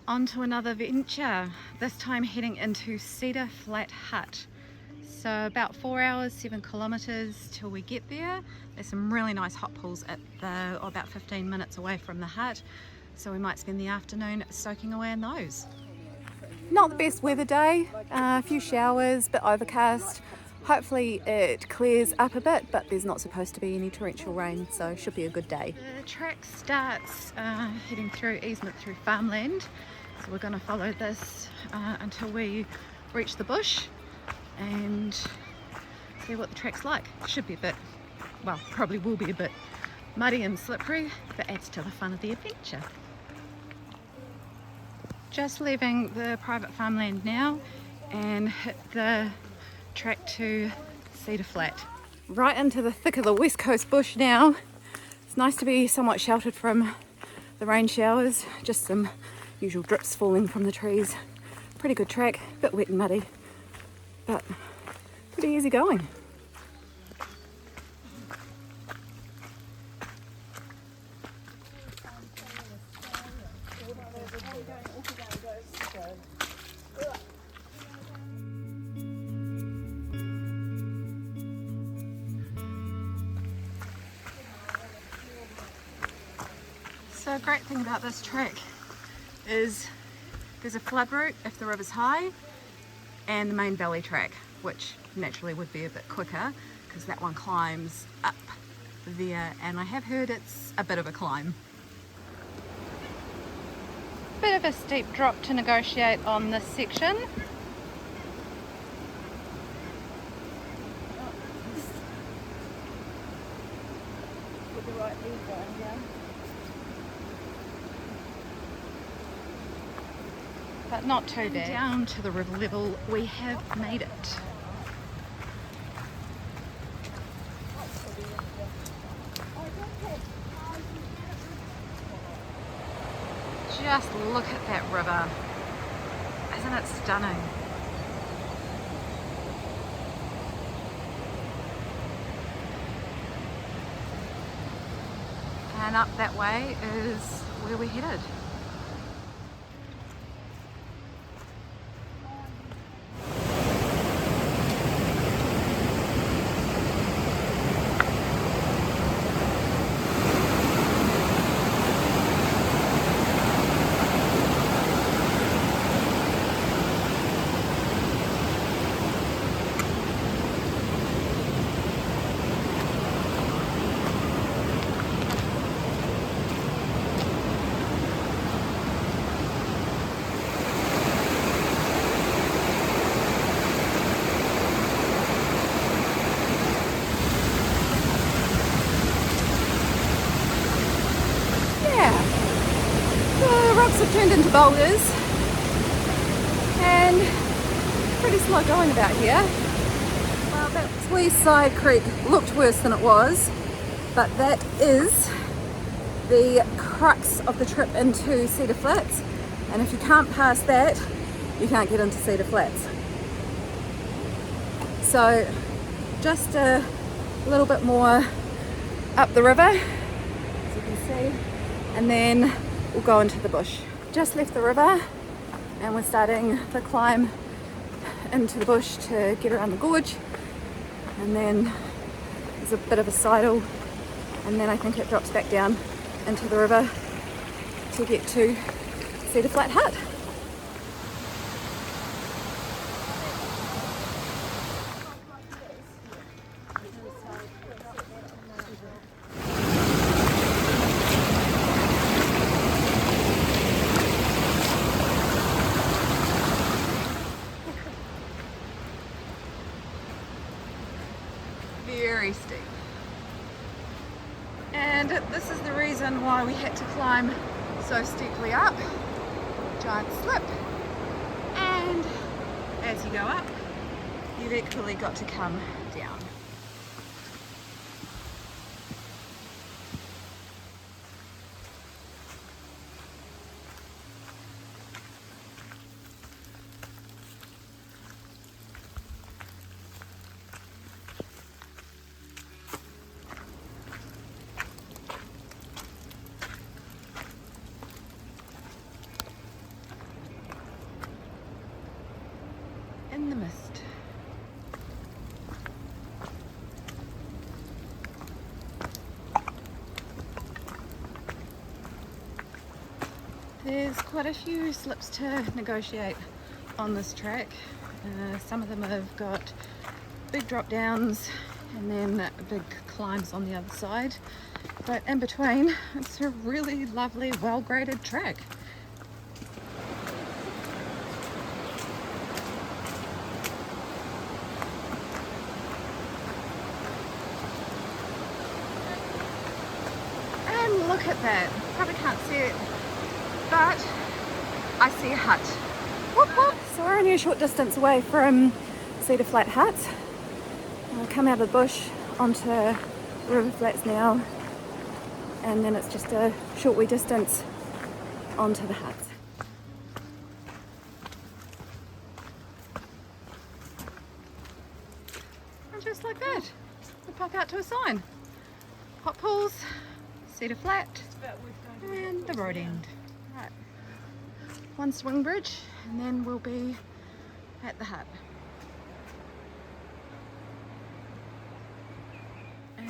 On to another venture, this time heading into Cedar Flat Hut. So about 4 hours, 7 kilometers till we get there. There's some really nice hot pools at about 15 minutes away from the hut. So we might spend the afternoon soaking away in those. Not the best weather day, a few showers, bit overcast. Hopefully it clears up a bit, but there's not supposed to be any torrential rain, so should be a good day. The track starts heading through easement through farmland. So we're going to follow this until we reach the bush and see what the track's like. Should be a bit, well, probably will be a bit muddy and slippery, but adds to the fun of the adventure. Just leaving the private farmland now and hit the track to Cedar Flat. Right into the thick of the west coast bush now. It's nice to be somewhat sheltered from the rain showers, just some usual drips falling from the trees. Pretty good track, a bit wet and muddy, but pretty easy going. So a great thing about this track is there's a flood route if the river's high, and the main valley track, which naturally would be a bit quicker because that one climbs up there, and I have heard it's a bit of a climb. Bit of a steep drop to negotiate on this section. Put the right lever on, yeah. But not too bad. Down to the river level, we have made it. Just look at that river. Isn't it stunning? And up that way is where we're headed. Have turned into boulders and pretty slow going about here. Well, that wee side creek looked worse than it was, but that is the crux of the trip into Cedar Flats, and if you can't pass that, you can't get into Cedar Flats. So just a little bit more up the river, as you can see, and then we'll go into the bush. Just left the river and we're starting the climb into the bush to get around the gorge, and then there's a bit of a sidle, and then I think it drops back down into the river to get to Cedar Flat Hut. Very steep, and this is the reason why we had to climb so steeply up. Giant slip, and as you go up you've actually got to come down. mist. There's quite a few slips to negotiate on this track. Some of them have got big drop downs and then big climbs on the other side, but in between it's a really lovely, well graded track. And look at that, probably can't see it, but I see a hut. Whoop, whoop. So we're only a short distance away from Cedar Flat Hut. I'll come out of the bush onto river flats now, and then it's just a short wee distance onto the hut. And just like that, we pop out to a sign. Hot pools, Cedar Flat, and the road end. Right. One swing bridge, and then we'll be at the hut.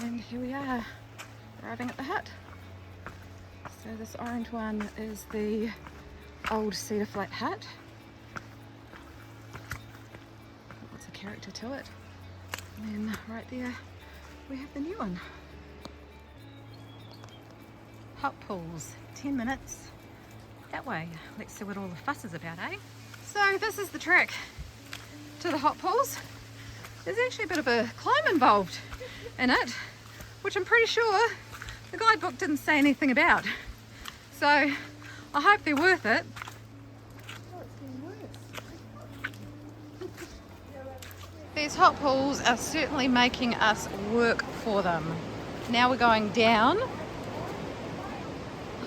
And here we are, arriving at the hut. So this orange one is the old Cedar Flat Hut. Lots of character to it. And then right there we have the new one. Hot pools, 10 minutes that way. Let's see what all the fuss is about, eh? So this is the track to the hot pools. There's actually a bit of a climb involved in it, which I'm pretty sure the guidebook didn't say anything about. So I hope they're worth it. These hot pools are certainly making us work for them. Now we're going down.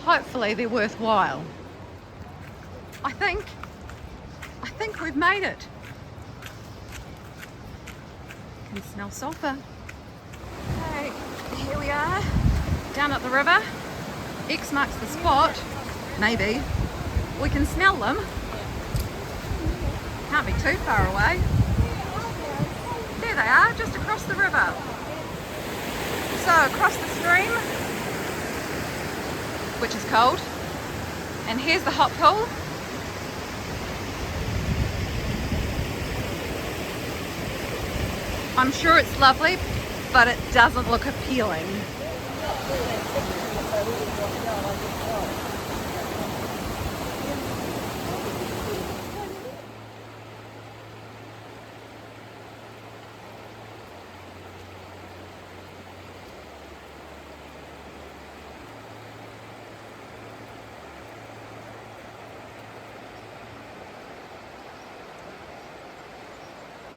Hopefully they're worthwhile. I think we've made it. Can smell sulphur. Okay, here we are, down at the river. X marks the spot. Maybe. We can smell them. Can't be too far away. There they are, just across the river. So across the stream, which is cold, and here's the hot pool. I'm sure it's lovely, but it doesn't look appealing.